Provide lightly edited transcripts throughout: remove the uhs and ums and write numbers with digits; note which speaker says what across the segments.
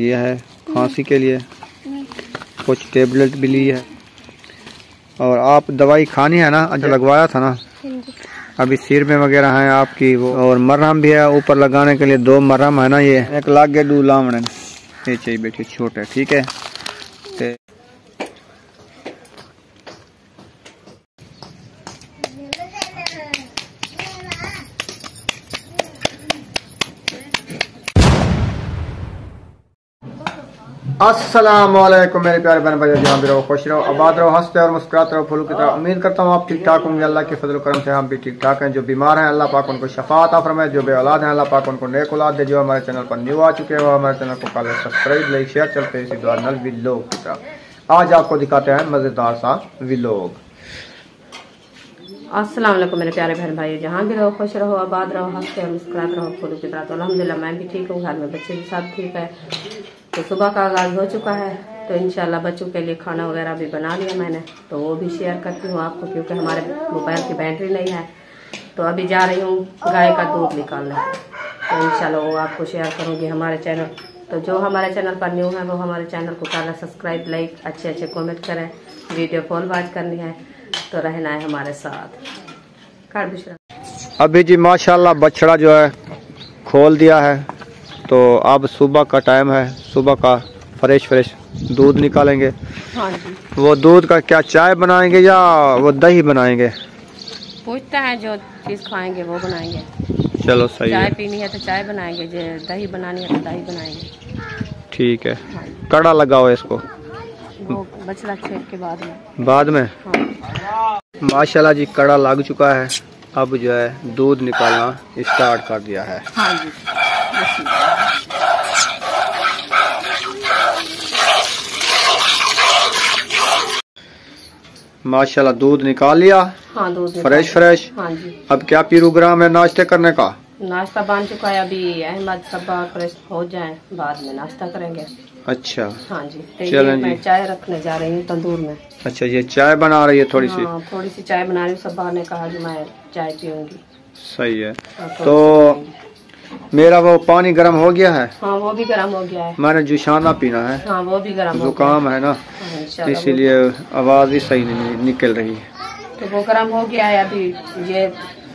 Speaker 1: ये है खांसी के लिए, कुछ टेबलेट भी ली है। और आप दवाई खानी है ना, जो लगवाया था ना, अभी सिर में वगैरह है आपकी वो, और मरहम भी है ऊपर लगाने के लिए, 2 मरहम है ना, ये एक लागे डू लावण ये चाहिए बेटे छोटे, ठीक है। अस्सलाम वालेकुम मेरे प्यारे बहन भाई, जहाँ भी रहो खुश रहो, आबाद रहो, हंसते और मुस्कुराते रहो फूलों की तरह। उम्मीद करता हूँ आप ठीक ठाक होंगे। अल्लाह के फजल करम से हम भी ठीक ठाक हैं। जो बीमार हैं अल्लाह पाक उनको शफा अता फरमाए, जो बे औलाद हैं अल्लाह पाक उनको नेक औलाद दे। जो हमारे चैनल पर न्यू आ चुके हैं वो हमारे चैनल को पहले सब्सक्राइब लाइक शेयर चलते हैं इसी द्वारा नल व्लॉग की तरफ। आज आपको दिखाते हैं मजेदार सा व्लॉग।
Speaker 2: अस्सलाम वालेकुम मेरे प्यारे बहन भाई, जहाँ भी रहो खुश रहो, आबाद रहो, हंसते और मुस्कुराते रहो फूलों की तरह। तो अल्हम्दुलिल्लाह मैं भी ठीक हूँ, घर में बच्चे भी सब ठीक है। तो सुबह का आगाज़ हो चुका है, तो इंशाल्लाह बच्चों के लिए खाना वगैरह भी बना लिया मैंने, तो वो भी शेयर करती हूँ आपको, क्योंकि हमारे मोबाइल की बैटरी नहीं है। तो अभी जा रही हूँ गाय का दूध निकालने, तो इंशाल्लाह वो आपको शेयर करूँगी हमारे चैनल। तो जो हमारे चैनल पर न्यू है वो हमारे चैनल को पहले सब्सक्राइब लाइक अच्छे कमेंट करें, वीडियो फॉल वॉच करनी है तो रहना है हमारे साथ।
Speaker 1: अभी जी माशाल्लाह बछड़ा जो है खोल दिया है, तो अब सुबह का टाइम है, सुबह का फ्रेश दूध निकालेंगे।
Speaker 2: हाँ जी।
Speaker 1: वो दूध का क्या चाय बनाएंगे या वो दही बनाएंगे?
Speaker 2: पूछते हैं, जो चीज़ खाएंगे वो बनाएंगे।
Speaker 1: चलो सही है।
Speaker 2: चाय पीनी है तो चाय बनाएंगे, जो दही बनानी है तो दही बनाएंगे।
Speaker 1: ठीक है। हाँ। कड़ा लगाओ इसको,
Speaker 2: वो बछड़ा छेड़ के बाद में।
Speaker 1: हाँ। माशाल्लाह जी कड़ा लग चुका है, अब जो है दूध निकालना स्टार्ट कर दिया है।
Speaker 2: हाँ जी।
Speaker 1: माशाल्लाह दूध निकाल लिया।
Speaker 2: हाँ, दूध
Speaker 1: फ्रेश।
Speaker 2: हाँ जी।
Speaker 1: अब क्या प्रोग्राम है नाश्ते करने का?
Speaker 2: नाश्ता बन चुका है, अभी अहमद सब्बा फ्रेश हो जाए बाद में नाश्ता करेंगे।
Speaker 1: अच्छा।
Speaker 2: हाँ जी। तो
Speaker 1: चलें जी।
Speaker 2: मैं चाय रखने जा रही हूँ तंदूर में।
Speaker 1: अच्छा, ये चाय बना रही है थोड़ी सी?
Speaker 2: हाँ, थोड़ी सी चाय बना रही हूँ, सब्बा ने कहा कि मैं चाय पीऊंगी।
Speaker 1: सही है। तो मेरा वो पानी गर्म हो गया है।
Speaker 2: हाँ, वो भी गर्म हो गया है।
Speaker 1: मैंने जुशाना पीना है।
Speaker 2: हाँ, वो भी गर्म हो गया।
Speaker 1: जुकाम है ना, इसीलिए आवाज ही सही नहीं निकल रही है।
Speaker 2: तो वो गर्म हो गया है, अभी ये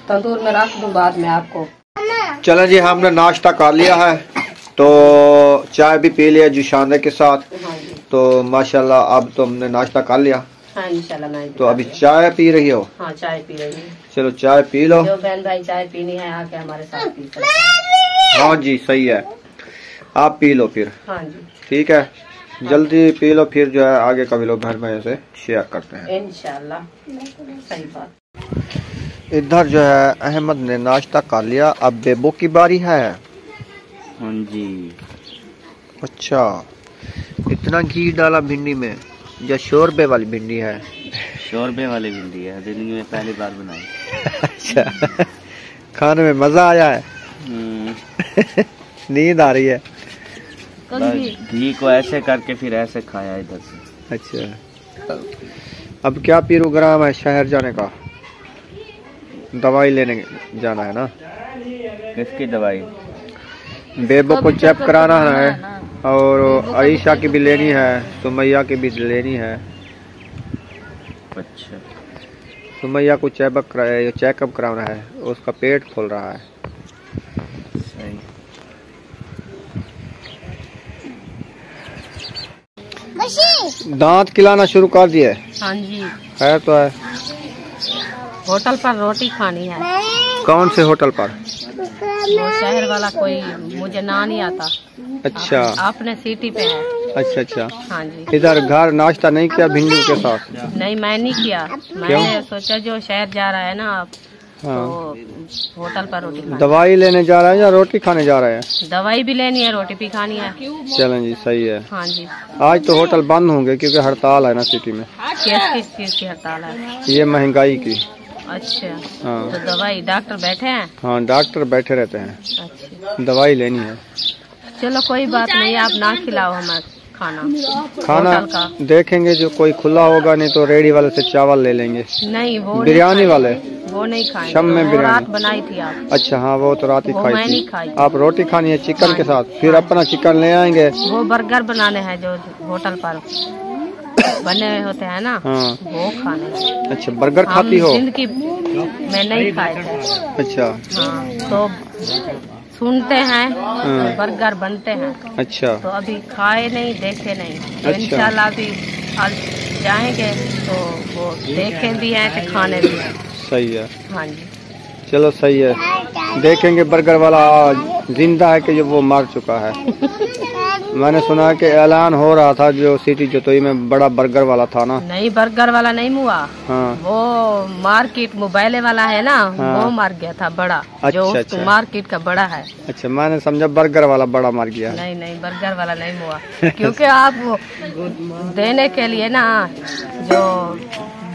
Speaker 2: तंदूर में रख दूं बाद में आपको।
Speaker 1: चले जी, हमने नाश्ता कर लिया है, तो चाय भी पी लिया जुशाने के साथ।
Speaker 2: हाँ,
Speaker 1: तो माशाल्लाह अब तो हमने नाश्ता कर लिया।
Speaker 2: हाँ, इंशाल्लाह मैं
Speaker 1: तो अभी चाय पी रही हो?
Speaker 2: हाँ, चाय पी रही हूँ।
Speaker 1: चलो चाय पी लो।
Speaker 2: जो बहन भाई चाय पीनी है आके हमारे साथ पी सकते हैं।
Speaker 1: हाँ जी सही है, आप पी लो फिर।
Speaker 2: हाँ जी
Speaker 1: ठीक है, जल्दी पी लो, फिर जो है आगे का भी लोग घर में ऐसे शेयर करते हैं
Speaker 2: इंशाल्लाह। सही बात।
Speaker 1: इधर जो है अहमद ने नाश्ता कर लिया, अब बेबो की बारी है।
Speaker 3: हाँ जी।
Speaker 1: अच्छा, इतना घी डाला भिंडी में, या शोरबे वाली भिंडी है?
Speaker 3: शोरबे वाली भिंडी है, जिंदगी में पहली बार बनाई।
Speaker 1: अच्छा, खाने में मजा आया है? नींद आ रही है?
Speaker 3: घी को ऐसे करके फिर ऐसे खाया इधर से।
Speaker 1: अच्छा, अब क्या प्रोग्राम है शहर जाने का? दवाई लेने जाना है ना?
Speaker 3: किसकी दवाई?
Speaker 1: बेबो को चेक कराना है, और आयशा की भी लेनी है, सुमैया की भी लेनी है।
Speaker 3: अच्छा,
Speaker 1: सुमैया को चेकअप कराना है, उसका पेट फूल रहा है।
Speaker 3: सही।
Speaker 1: दांत खिलाना शुरू कर दिए?
Speaker 2: हाँ जी।
Speaker 1: है तो है।
Speaker 2: होटल पर रोटी खानी है।
Speaker 1: कौन से होटल पर?
Speaker 2: वो शहर वाला कोई, मुझे ना नहीं आता।
Speaker 1: अच्छा,
Speaker 2: आपने सिटी पे है।
Speaker 1: अच्छा।
Speaker 2: हाँ जी।
Speaker 1: इधर घर नाश्ता नहीं किया भिंडी के साथ?
Speaker 2: नहीं, मैं नहीं किया। मैंने सोचा जो शहर जा रहा है ना आप,
Speaker 1: हाँ।
Speaker 2: तो होटल पर रोटी खानी।
Speaker 1: दवाई लेने जा रहे हैं या रोटी खाने जा रहे हैं?
Speaker 2: दवाई भी लेनी है, रोटी भी खानी है।
Speaker 1: चलें जी, सही है।
Speaker 2: हाँ जी।
Speaker 1: आज तो होटल बंद होंगे क्योंकि हड़ताल है ना सिटी में।
Speaker 2: किस चीज की हड़ताल है?
Speaker 1: ये महंगाई की।
Speaker 2: अच्छा।
Speaker 1: हाँ।
Speaker 2: तो दवाई डॉक्टर बैठे हैं?
Speaker 1: हाँ, डॉक्टर बैठे रहते हैं।
Speaker 2: अच्छा,
Speaker 1: दवाई लेनी है।
Speaker 2: चलो कोई बात नहीं, आप ना खिलाओ हमें
Speaker 1: खाना देखेंगे, जो कोई खुला होगा, नहीं तो रेडी वाले से चावल ले लेंगे।
Speaker 2: नहीं, वो
Speaker 1: बिरयानी वाले।
Speaker 2: वो नहीं खाएंगे।
Speaker 1: शाम में
Speaker 2: वो
Speaker 1: बिरयानी
Speaker 2: रात बनाई थी आप।
Speaker 1: अच्छा हाँ, वो तो रात ही
Speaker 2: वो
Speaker 1: खाई
Speaker 2: मैं
Speaker 1: थी।
Speaker 2: नहीं खाई।
Speaker 1: आप रोटी खानी है चिकन के साथ, फिर अपना चिकन ले आएंगे।
Speaker 2: वो बर्गर बनाने हैं जो होटल पर बने हुए होते हैं ना,
Speaker 1: हाँ।
Speaker 2: वो खाने हैं।
Speaker 1: अच्छा, बर्गर खाती हो?
Speaker 2: जिंदगी में नहीं खाए थे।
Speaker 1: अच्छा
Speaker 2: हाँ, तो सुनते हैं तो बर्गर बनते हैं।
Speaker 1: अच्छा,
Speaker 2: तो अभी खाए नहीं, देखे नहीं। तो
Speaker 1: अच्छा।
Speaker 2: इंशाल्लाह अभी आज जाएंगे तो वो देखे भी हैं कि खाने भी हैं।
Speaker 1: सही है।
Speaker 2: हाँ जी,
Speaker 1: चलो सही है, देखेंगे। बर्गर वाला जिंदा है कि जो वो मर चुका है? मैंने सुना कि ऐलान हो रहा था जो सिटी जोतोई में बड़ा बर्गर वाला था ना।
Speaker 2: नहीं, बर्गर वाला नहीं हुआ।
Speaker 1: हाँ।
Speaker 2: वो मार्केट मोबाइल वाला है ना,
Speaker 1: हाँ।
Speaker 2: वो मर गया था बड़ा। जो
Speaker 1: अच्छा,
Speaker 2: उसको
Speaker 1: अच्छा।
Speaker 2: मार्केट का बड़ा है।
Speaker 1: अच्छा, मैंने समझा बर्गर वाला बड़ा मर गया।
Speaker 2: नहीं नहीं, बर्गर वाला नहीं हुआ। क्योंकि आप वो देने के लिए ना, जो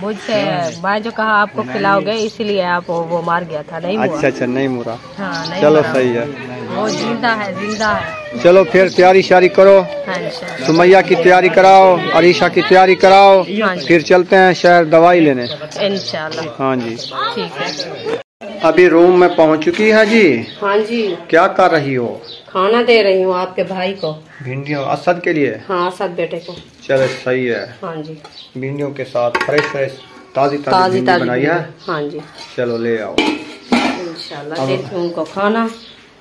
Speaker 2: मुझसे मैं जो कहा आपको खिलाओगे, इसीलिए आप वो मार गया था। नहीं हुआ।
Speaker 1: अच्छा अच्छा, नहीं मुरा।
Speaker 2: हाँ, नहीं
Speaker 1: चलो
Speaker 2: मरा।
Speaker 1: सही है।
Speaker 2: वो जिंदा है, जिंदा है।
Speaker 1: चलो फिर तैयारी शारी करो,
Speaker 2: हाँ, इंशाल्लाह।
Speaker 1: सुमैया की तैयारी कराओ, अरीशा की तैयारी कराओ,
Speaker 2: हाँ जी।
Speaker 1: फिर चलते हैं शहर दवाई लेने।
Speaker 2: इंशाल्लाह।
Speaker 1: हाँ जी।
Speaker 2: ठीक है।
Speaker 1: अभी रूम में पहुंच चुकी है जी।
Speaker 2: हाँ जी,
Speaker 1: क्या कर रही हो?
Speaker 2: खाना दे रही हूँ आपके भाई को।
Speaker 1: भिंडियों असद के लिए?
Speaker 2: हाँ, सब बेटे को।
Speaker 1: चलो सही है।
Speaker 2: हाँ जी,
Speaker 1: भिंडियों के साथ फ्रेश फ्रेश ताजी
Speaker 2: ताजी
Speaker 1: भिंडी बनाई है।
Speaker 2: हाँ जी,
Speaker 1: चलो ले आओ।
Speaker 2: इंशाल्लाह देती हूँ उनको खाना।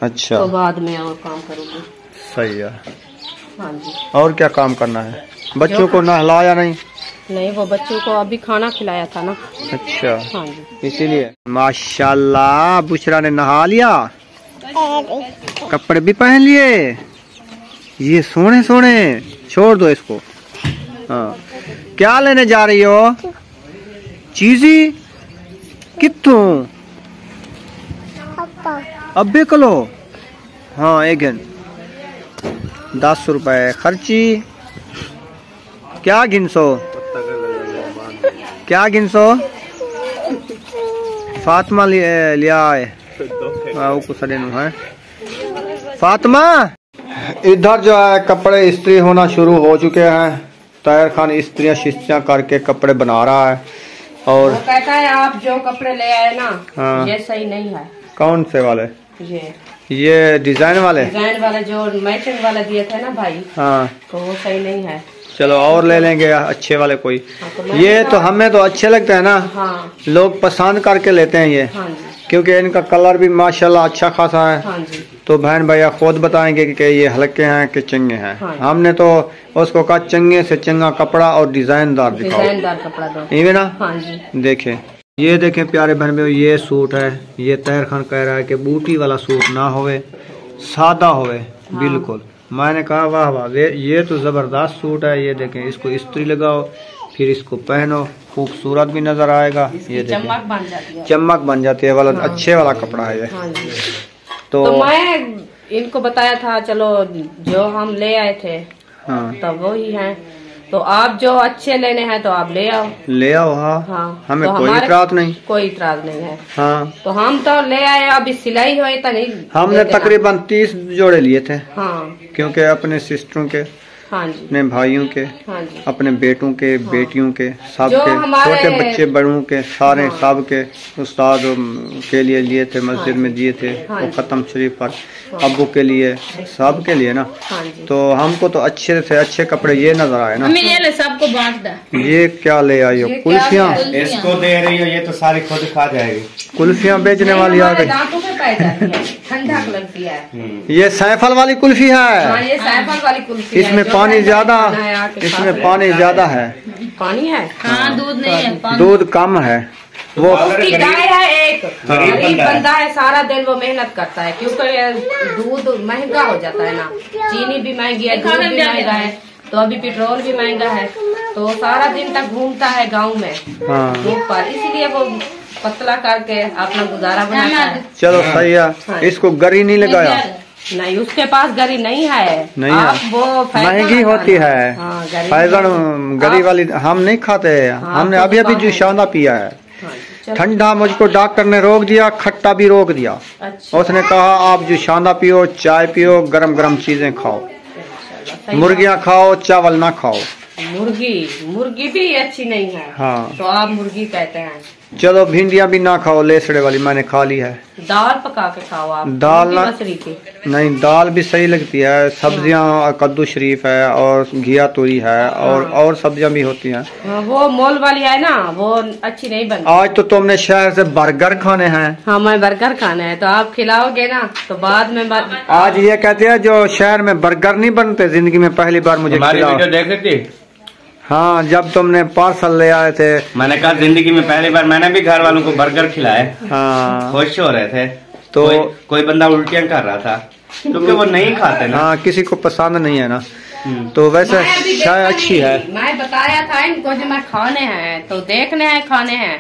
Speaker 1: अच्छा,
Speaker 2: तो बाद में और काम करूँगी।
Speaker 1: सही है।
Speaker 2: हाँ जी।
Speaker 1: और क्या काम करना है? बच्चों को नहलाया नहीं?
Speaker 2: नहीं, वो बच्चों को अभी खाना खिलाया था ना।
Speaker 1: अच्छा,
Speaker 2: हाँ जी।
Speaker 1: इसीलिए। माशाल्लाह, बुशरा ने नहा लिया, कपड़े भी पहन लिए। ये सोने सोने, छोड़ दो इसको। हाँ, क्या लेने जा रही हो? चीजी कितों? अब्बे को लो। हाँ, एक 10 रुपए खर्ची। क्या गिनसो? क्या गिनसो? फातिमा लिया है। फातिमा, इधर जो है कपड़े इस्त्री होना शुरू हो चुके हैं। ताहिर खान इस्त्रियां शिस्तियां करके कपड़े बना रहा है। और
Speaker 2: वो कहता है आप जो कपड़े ले आए ना,
Speaker 1: हाँ।
Speaker 2: ये सही नहीं है।
Speaker 1: कौन से वाले? ये डिजाइन वाले
Speaker 2: जो मैचिंग वाले दिए थे ना भाई,
Speaker 1: हाँ,
Speaker 2: तो वो सही नहीं है।
Speaker 1: चलो और ले लेंगे अच्छे वाले कोई।
Speaker 2: हाँ, तो
Speaker 1: ये तो हमें तो अच्छे लगते हैं ना।
Speaker 2: हाँ।
Speaker 1: लोग पसंद करके लेते हैं ये।
Speaker 2: हाँ जी।
Speaker 1: क्योंकि इनका कलर भी माशाल्लाह अच्छा खासा है।
Speaker 2: हाँ जी।
Speaker 1: तो बहन भैया खुद बताएंगे कि ये हल्के हैं कि चंगे हैं।
Speaker 2: हाँ।
Speaker 1: हमने तो उसको कहा चंगे से चंगा कपड़ा और डिजाइनदार दिखाओ।
Speaker 2: डिजाइनदार कपड़ा दो।
Speaker 1: ये ना।
Speaker 2: हाँ जी।
Speaker 1: देखें, ये देखें प्यारे बहन भैया, ये सूट है। ये ताहिर खान कह रहा है कि बूटी वाला सूट ना होवे, सादा होवे।
Speaker 2: हाँ।
Speaker 1: बिल्कुल। मैंने कहा वाह वाह, ये तो जबरदस्त सूट है। ये देखें, इसको इस्त्री लगाओ, फिर इसको पहनो, खूबसूरत भी नजर आएगा। ये देखें,
Speaker 2: चमक बन जाती है।
Speaker 1: चमक बन जाती है वाला।
Speaker 2: हाँ।
Speaker 1: अच्छे वाला कपड़ा है ये।
Speaker 2: हाँ जी।
Speaker 1: तो
Speaker 2: मैं इनको बताया था, चलो जो हम ले आए थे
Speaker 1: हाँ,
Speaker 2: तब वो ही है। तो आप जो अच्छे लेने हैं तो आप ले आओ।
Speaker 1: ले आओ। हाँ,
Speaker 2: हाँ,
Speaker 1: हमें
Speaker 2: तो
Speaker 1: कोई इतराज नहीं।
Speaker 2: कोई इतराज नहीं है।
Speaker 1: हाँ,
Speaker 2: तो हम तो ले आए, अभी सिलाई हुई तो नहीं।
Speaker 1: हमने तकरीबन 30 जोड़े लिए थे।
Speaker 2: हाँ।
Speaker 1: क्योंकि अपने सिस्टरों के,
Speaker 2: हाँ जी,
Speaker 1: अपने भाइयों के,
Speaker 2: हाँ जी,
Speaker 1: अपने बेटों के, बेटियों के, सब
Speaker 2: जो
Speaker 1: के,
Speaker 2: हमारे-
Speaker 1: छोटे बच्चे बड़ों के, सारे
Speaker 2: हाँ।
Speaker 1: सब के उस्ताद के लिए लिए थे, मस्जिद में दिए थे।
Speaker 2: हाँ
Speaker 1: वो
Speaker 2: जी।
Speaker 1: खत्म शरीफ पर अब्बू के लिए, सब के लिए ना।
Speaker 2: हाँ जी।
Speaker 1: तो हमको तो अच्छे से अच्छे कपड़े ये नजर आए ना।
Speaker 2: ये ले, सबको बांट दे।
Speaker 1: ये क्या ले आई हो?
Speaker 2: ये क्या
Speaker 1: कुल्फियाँ?
Speaker 2: है?
Speaker 3: इसको दे रही हो, ये तो सारी खुद खा जाएगी।
Speaker 1: कुल्फियाँ बेचने वाली आ
Speaker 2: हमारे
Speaker 1: गई।
Speaker 2: दांतों में पाई जाती है, ठंडक लगती है।
Speaker 1: ये सैफल वाली कुल्फी
Speaker 2: हाँ,
Speaker 1: है।
Speaker 2: ये सैफल वाली कुल्फी है,
Speaker 1: इसमें
Speaker 2: जो
Speaker 1: पानी
Speaker 2: है
Speaker 1: ज्यादा,
Speaker 2: खाना है, आके खा
Speaker 1: इसमें
Speaker 2: सकते
Speaker 1: पानी
Speaker 2: हैं।
Speaker 1: ज्यादा है।
Speaker 2: पानी है। हाँ, दूध नहीं है।
Speaker 1: दूध कम है। वो
Speaker 2: उसकी गाय है एक,
Speaker 3: गरीब
Speaker 2: गरीब
Speaker 3: बंदा
Speaker 2: बंदा है, सारा दिन वो मेहनत करता है। क्योंकि ये दूध महंगा हो जाता है ना, चीनी भी महंगी है, दूध भी महंगा है, तो अभी पेट्रोल भी महंगा है। तो सारा दिन तक घूमता है गांव में
Speaker 1: हाँ,
Speaker 2: धूप पर, इसीलिए वो पतला करके अपना गुजारा बनाता है।
Speaker 1: चलो सही है। इसको गरी नहीं लगाया?
Speaker 2: नहीं, उसके पास गरी नहीं है।
Speaker 1: नहीं
Speaker 2: आप
Speaker 1: है।
Speaker 2: वो फैजन
Speaker 1: महंगी होती है।
Speaker 2: हाँ, गरी
Speaker 1: फैजन गरी वाली हम नहीं खाते। हमने
Speaker 2: तो
Speaker 1: अभी अभी
Speaker 2: दुकान है।
Speaker 1: जुशाना पिया है।
Speaker 2: हाँ, चलो।
Speaker 1: ठंडा मुझको डॉक्टर ने रोक दिया, खट्टा भी रोक दिया।
Speaker 2: अच्छा,
Speaker 1: उसने कहा आप जुशाना पियो, चाय पियो, गरम गरम चीजें खाओ,
Speaker 2: सही
Speaker 1: मुर्गियाँ खाओ, चावल ना खाओ।
Speaker 2: मुर्गी भी अच्छी नहीं है।
Speaker 1: हाँ।
Speaker 2: तो आप मुर्गी कहते हैं।
Speaker 1: चलो भिंडियाँ भी ना खाओ, लेसड़े वाली मैंने खा ली है।
Speaker 2: दाल पका के खाओ आप,
Speaker 1: दाल ना,
Speaker 2: मसूरी की
Speaker 1: नहीं दाल भी सही लगती है। सब्जियाँ कद्दू शरीफ है और घिया तोरी है और सब्जियाँ भी होती हैं।
Speaker 2: वो मोल वाली है ना, वो अच्छी नहीं बनती।
Speaker 1: आज तो तुमने शहर से बर्गर खाने हैं।
Speaker 2: हाँ मैं बर्गर खाना है, तो आप खिलाओगे ना तो बाद में
Speaker 1: आज ये कहते हैं जो शहर में बर्गर नहीं बनते, जिंदगी में पहली बार मुझे खिलाओ।
Speaker 3: देख रही थी?
Speaker 1: हाँ, जब तुमने पार्सल ले आए थे,
Speaker 3: मैंने कहा जिंदगी में पहली बार मैंने भी घर वालों को बर्गर खिलाए।
Speaker 1: हाँ,
Speaker 3: खुश हो रहे थे।
Speaker 1: तो
Speaker 3: कोई बंदा उल्टियां कर रहा था क्योंकि वो नहीं खाते ना।
Speaker 1: हाँ, किसी को पसंद नहीं है ना। तो वैसे चाय अच्छी है।
Speaker 2: मैं बताया था इनको जो मैं खाने हैं तो देखने हैं, खाने हैं।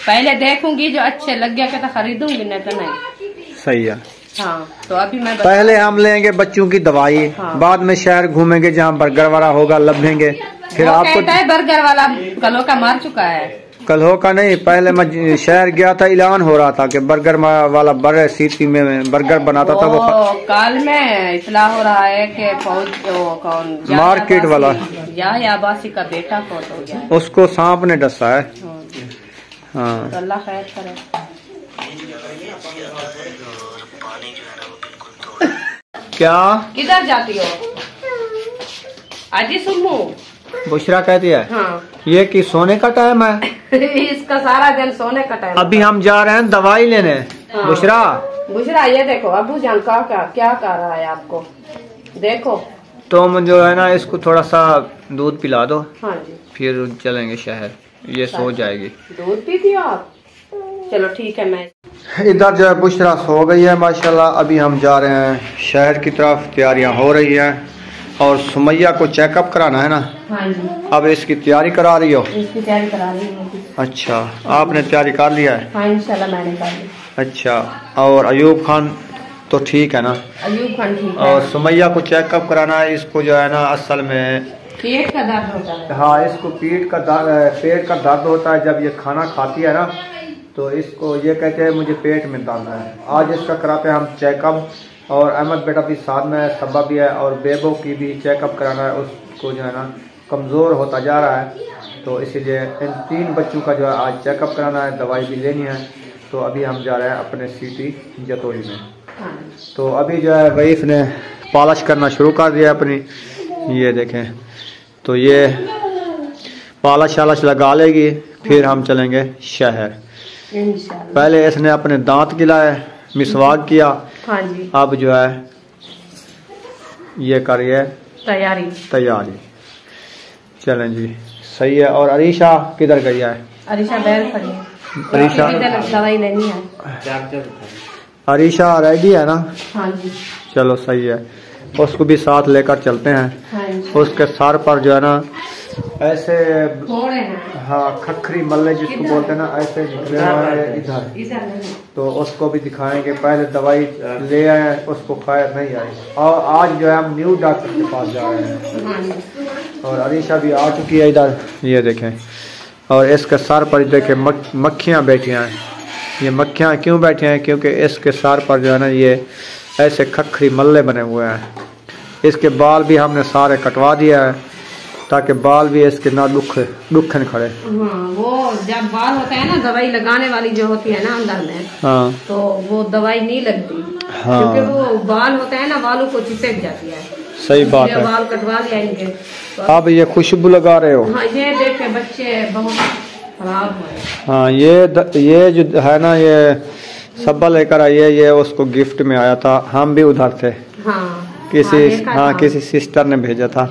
Speaker 2: पहले देखूंगी जो अच्छे लग गया तो खरीदूंगी, नहीं तो नहीं।
Speaker 1: सही है।
Speaker 2: हाँ, तो अभी मैं
Speaker 1: पहले हम लेंगे बच्चों की दवाई, बाद में शहर घूमेंगे जहाँ बर्गर वाला होगा, लभेंगे। फिर आपको
Speaker 2: बर्गर वाला कलो का मार चुका है।
Speaker 1: कल का नहीं, पहले मैं शहर गया था, ऐलान हो रहा था कि बर्गर वाला बड़े सिटी में बर्गर बनाता था। वो
Speaker 2: काल में इतला हो रहा है कि कौन
Speaker 1: मार्केट वाला
Speaker 2: या आबासी का बेटा कौन हो गया,
Speaker 1: उसको सांप ने डसा है। हाँ,
Speaker 2: अल्लाह खैर करे।
Speaker 1: क्या
Speaker 2: किधर जाती हो? अजी सुमू
Speaker 1: बुशरा कहती है।
Speaker 2: हाँ।
Speaker 1: ये कि सोने का टाइम है।
Speaker 2: इसका सारा दिन सोने का टाइम।
Speaker 1: अभी हम जा रहे हैं दवाई लेने।
Speaker 2: हाँ। बुशरा ये देखो अबू जान का क्या कर रहा है आपको, देखो।
Speaker 1: तुम जो है ना इसको थोड़ा सा दूध पिला दो।
Speaker 2: हाँ जी,
Speaker 1: फिर चलेंगे शहर, ये सो जाएगी।
Speaker 2: दूध पीती हो आप? चलो ठीक है। मैं
Speaker 1: इधर जो है बुशरा सो गई है माशाल्लाह। अभी हम जा रहे हैं शहर की तरफ, तैयारियां हो रही है और सुमैया को चेकअप कराना है ना।
Speaker 2: हाँ जी।
Speaker 1: अब इसकी तैयारी करा रही हो?
Speaker 2: इसकी तैयारी करा रही हूँ।
Speaker 1: अच्छा, आपने तैयारी कर लिया है?
Speaker 2: हाँ इंशाल्लाह मैंने कर ली।
Speaker 1: अच्छा, और अयूब खान तो ठीक है ना?
Speaker 2: अयूब खान ठीक है।
Speaker 1: और सुमैया को चेकअप कराना है। इसको जो है ना असल में
Speaker 2: पेट का दर्द होता है।
Speaker 1: हाँ, इसको पेट का दर्द होता है। जब ये खाना खाती है ना तो इसको ये कहते हैं मुझे पेट में दर्द है। आज इसका कराते हैं हम चेकअप, और अहमद बेटा भी साथ में है, सबा भी है, और बेबो की भी चेकअप कराना है। उसको जो है ना कमज़ोर होता जा रहा है, तो इसीलिए इन 3 बच्चों का जो है आज चेकअप कराना है, दवाई भी लेनी है। तो अभी हम जा रहे हैं अपने सिटी जतोई में। तो अभी जो है वईफ ने पॉलिश करना शुरू कर दिया अपनी, ये देखें। तो ये पॉलिश शालश लगा लेगी, फिर हम चलेंगे शहर। पहले इसने अपने दांत गिलाए, मिसवाक किया।
Speaker 2: हाँ जी।
Speaker 1: अब जो है ये करिए तैयारी। चलें जी, सही है। और अरीशा किधर गई है?
Speaker 2: अरीशा बैल खड़ी है।
Speaker 1: अरीशा
Speaker 2: दवाई लेनी है।
Speaker 1: अरीशा रेडी है ना?
Speaker 2: हाँ जी।
Speaker 1: चलो सही है, उसको भी साथ लेकर चलते हैं।
Speaker 2: हाँ जी।
Speaker 1: उसके सर पर जो है ना ऐसे
Speaker 2: हैं।
Speaker 1: हाँ, खखरी मल्ले जिसको बोलते हैं ना, ऐसे निकले हुए इधर। तो उसको भी दिखाएंगे। पहले दवाई ले आए, उसको खैर नहीं आई। और आज जो है हम न्यू डॉक्टर के पास जा रहे हैं। और अरीशा भी आ चुकी है इधर, ये देखें। और इसके सर पर देखें मक्खियाँ बैठी हैं। ये मक्खियाँ क्यों बैठी हैं? क्योंकि इसके सर पर जो है ना ये ऐसे खखरी मल्ले बने हुए हैं। इसके बाल भी हमने सारे कटवा दिया है ताकि बाल भी इसके ना दुखन खड़े।
Speaker 2: हाँ, वो जब बाल होता है ना, दवाई लगाने वाली जो होती है ना अंदर में,
Speaker 1: हाँ,
Speaker 2: तो वो दवाई नहीं लगती।
Speaker 1: हाँ,
Speaker 2: क्योंकि वो बाल होता है ना, बालों को चिपक जाती है।
Speaker 1: सही बात है।
Speaker 2: बाल कटवा लिया इनके। तो
Speaker 1: अब ये खुशबू लगा रहे हो?
Speaker 2: हाँ, ये देखे बच्चे बहुत खराब हुए।
Speaker 1: हाँ, ये जो है ना ये सब्बा लेकर आई है, ये उसको गिफ्ट में आया था। हम भी उधर थे।
Speaker 2: हाँ,
Speaker 1: किसी सिस्टर ने भेजा था।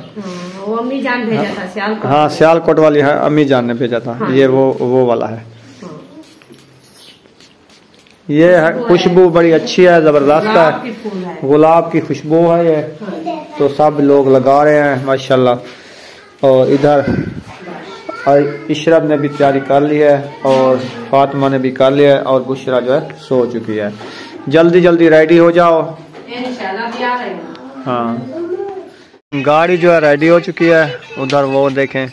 Speaker 2: वो अम्मी जान भेजा था सियालकोट।
Speaker 1: हाँ, सियालकोट वाली है, अम्मी जान ने भेजा था। हाँ। ये वो वाला है।
Speaker 2: हाँ।
Speaker 1: ये है खुशबू बड़ी अच्छी है, जबरदस्त है। गुलाब की खुशबू है ये।
Speaker 2: हाँ।
Speaker 1: तो सब लोग लगा रहे हैं माशाल्लाह। और इधर इशरत ने भी तैयारी कर ली है, और फातिमा ने भी कर लिया है, और बुशरा जो है सो चुकी है। जल्दी जल्दी रेडी हो जाओ। हाँ, गाड़ी जो है रेडी हो चुकी है। उधर वो देखें,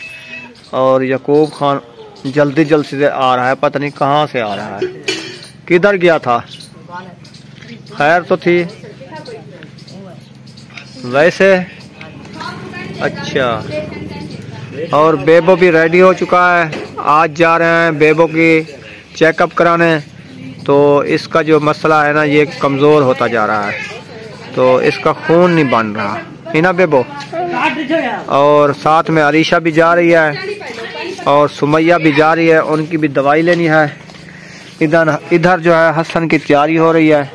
Speaker 1: और यकूब खान जल्दी से आ रहा है। पता नहीं कहाँ से आ रहा है, किधर गया था। खैर तो थी वैसे। अच्छा, और बेबो भी रेडी हो चुका है। आज जा रहे हैं बेबो की चेकअप कराने, तो इसका जो मसला है ना ये कमज़ोर होता जा रहा है, तो इसका खून नहीं बन रहा है ना बेबो। और साथ में अरीशा भी जा रही है और सुमैया भी जा रही है, उनकी भी दवाई लेनी है। इधर जो है हसन की तैयारी हो रही है,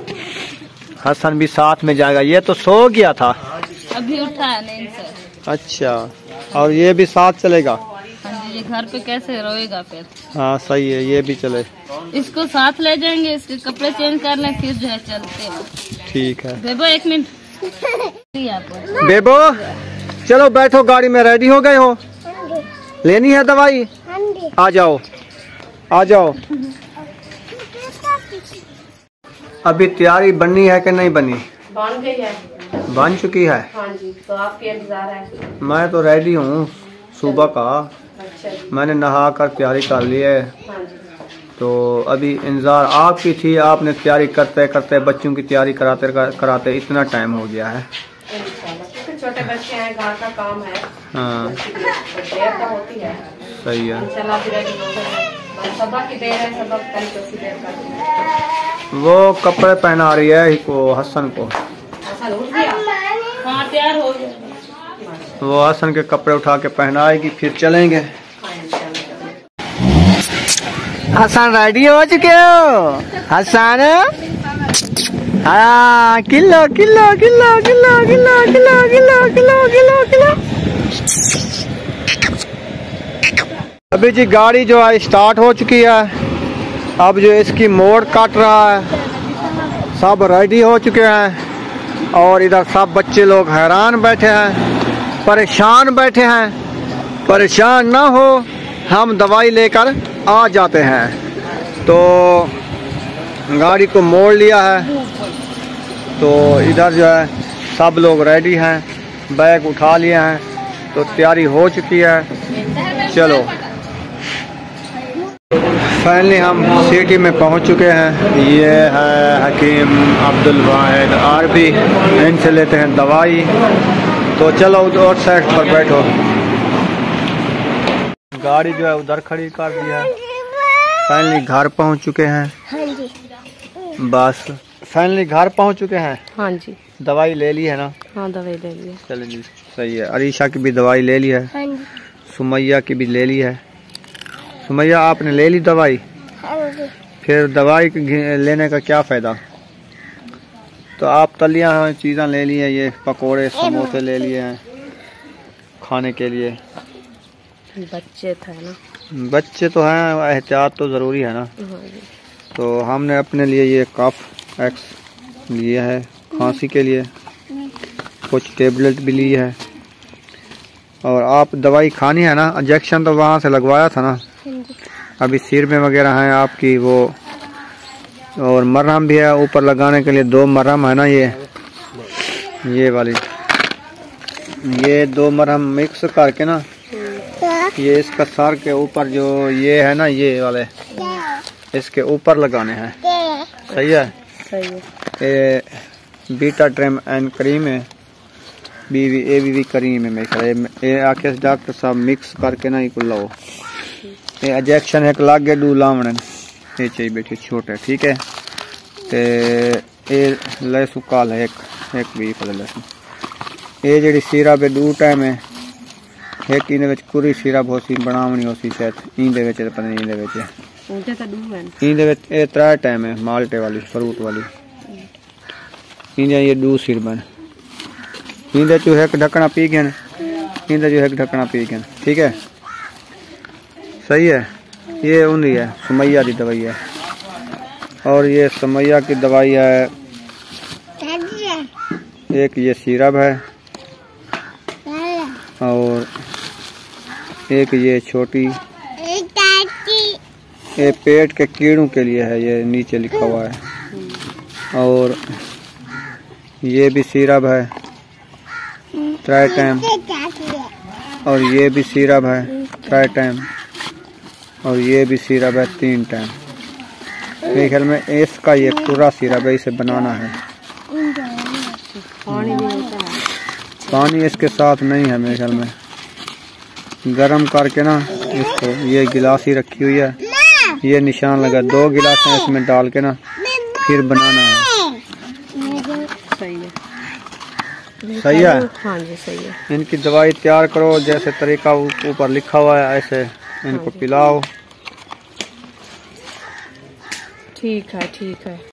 Speaker 1: हसन भी साथ में जाएगा। ये तो सो गया था,
Speaker 4: अभी उठा है नींद से।
Speaker 1: अच्छा, और ये भी साथ चलेगा?
Speaker 4: ये घर पे कैसे रोएगा फिर?
Speaker 1: हाँ सही है, ये भी चले।
Speaker 4: इसको साथ ले जाएंगे, इसके कपड़े चेंज कर लें, फिर जो है चलते हैं।
Speaker 1: ठीक है
Speaker 4: बेबो 1 मिनट।
Speaker 1: बेबो चलो बैठो, गाड़ी में रेडी हो गए हो? लेनी है दवाई? आ जाओ आ जाओ। अभी तैयारी बननी है कि नहीं बनी?
Speaker 2: बन गई है।
Speaker 1: बन चुकी है?
Speaker 2: हाँ जी, तो आपके इंतजार है।
Speaker 1: मैं तो रेडी हूँ सुबह का।
Speaker 2: अच्छा जी।
Speaker 1: मैंने नहा कर तैयारी कर ली है,
Speaker 2: हाँ जी।
Speaker 1: तो अभी इंतजार आपकी थी। आपने तैयारी करते करते, बच्चों की तैयारी कराते कराते इतना टाइम हो गया है।
Speaker 2: इंशाल्लाह, छोटे बच्चे हैं, घर का काम है।
Speaker 1: हाँ
Speaker 2: देर तो होती है।
Speaker 1: सही है।
Speaker 2: इंशाल्लाह भी रेडी हो गए। सबक की देर है, सबक कल की देर करती है।
Speaker 1: वो कपड़े पहना रही है को हसन को।
Speaker 2: हसन उठ गया?
Speaker 4: हाँ तैयार हो गया।
Speaker 1: वो हसन के कपड़े उठा के पहनाएगी, फिर चलेंगे।
Speaker 2: हाँ, इंशाल्लाह।
Speaker 1: हसन रेडी हो चुके हो? हसन हाँ, kilo kilo kilo kilo kilo kilo kilo kilo kilo kilo. अभी जी गाड़ी जो है स्टार्ट हो चुकी है। अब जो इसकी मोड़ काट रहा है, सब रेडी हो चुके हैं और इधर सब बच्चे लोग हैरान बैठे हैं, परेशान बैठे हैं। परेशान ना हो, हम दवाई लेकर आ जाते हैं। तो गाड़ी को मोड़ लिया है, तो इधर जो है सब लोग रेडी हैं, बैग उठा लिए हैं, तो तैयारी हो चुकी है। चलो फाइनली हम सिटी में पहुंच चुके हैं। ये है हकीम अब्दुल वाहिद आरबी, इनसे लेते हैं दवाई। तो चलो उधर साइड पर बैठो। गाड़ी जो है उधर खड़ी कर दी है। फाइनली घर पहुंच चुके हैं। बस फाइनली घर पहुंच चुके हैं।
Speaker 2: हाँ जी।
Speaker 1: दवाई ले ली है ना?
Speaker 2: हाँ दवाई ले ली है।
Speaker 1: चलो जी सही है। अरीशा की भी दवाई ले ली है, सुमैया की भी ले ली है। सुमैया आपने ले ली दवाई? फिर दवाई लेने का क्या फ़ायदा? तो आप तलियां चीज़ें ले ली हैं, ये पकोड़े समोसे ले लिए हैं खाने के लिए।
Speaker 2: बच्चे थे ना?
Speaker 1: बच्चे तो हैं, एहतियात तो ज़रूरी है ना। तो हमने अपने लिए ये कफ एक्स लिए है खांसी के लिए, कुछ टेबलेट भी ली है। और आप दवाई खानी है ना? इंजेक्शन तो वहाँ से लगवाया था ना, अभी सिर में वगैरह हैं आपकी वो, और मरहम भी है ऊपर लगाने के लिए। 2 मरहम है ना, ये वाली, ये 2 मरहम मिक्स करके ना, ये इसका सर के ऊपर जो ये है ना, ये वाले इसके ऊपर लगाने हैं। सही है?
Speaker 2: सही है।
Speaker 1: ये बीटा ट्रेम एंड क्रीम है, ABV क्रीम है मेरे, ये आके डॉक्टर साहब मिक्स करके ना ही लो। ये इंजेक्शन एक लागे डू लावण ये चाहिए बेटी छोटे, ठीक है। ते ये लहसुन काल है एक भी पता लहसुन। ये जी सिरप है 2 टाइम है, एक इन पूरी सिरप हो सी बनावनी हो सी शायद इन पता नहीं इन 3 टाइम है माल्टे वाली फ्रूट वाली। इन ये 2 सिरप इन चो एक ढकना पी गए, इन जो एक ढकना पी गए, ठीक है। सही है। ये उन्हीं है सुमैया की दवाई है, और ये सुमैया की दवाई है। एक ये सिरप है, और एक ये छोटी, ये पेट के कीड़ों के लिए है, ये नीचे लिखा हुआ है। और ये भी सिरप है 3 टाइम, और ये भी सिरप है 3 टाइम, और ये भी सिरप है 3 टाइम। मेरे ख्याल में इसका ये पूरा सिरप है, इसे बनाना है। पानी इसके साथ नहीं है मेरे ख्याल में, गरम करके ना इसको, ये गिलास ही रखी हुई है, ये निशान लगा, 2 गिलास है इसमें डाल के ना फिर बनाना है।
Speaker 2: सही है,
Speaker 1: सही है।
Speaker 2: हाँ जी सही है।
Speaker 1: इनकी दवाई तैयार करो जैसे तरीका ऊपर लिखा हुआ है, ऐसे इनको पिलाओ।
Speaker 2: ठीक है, ठीक है।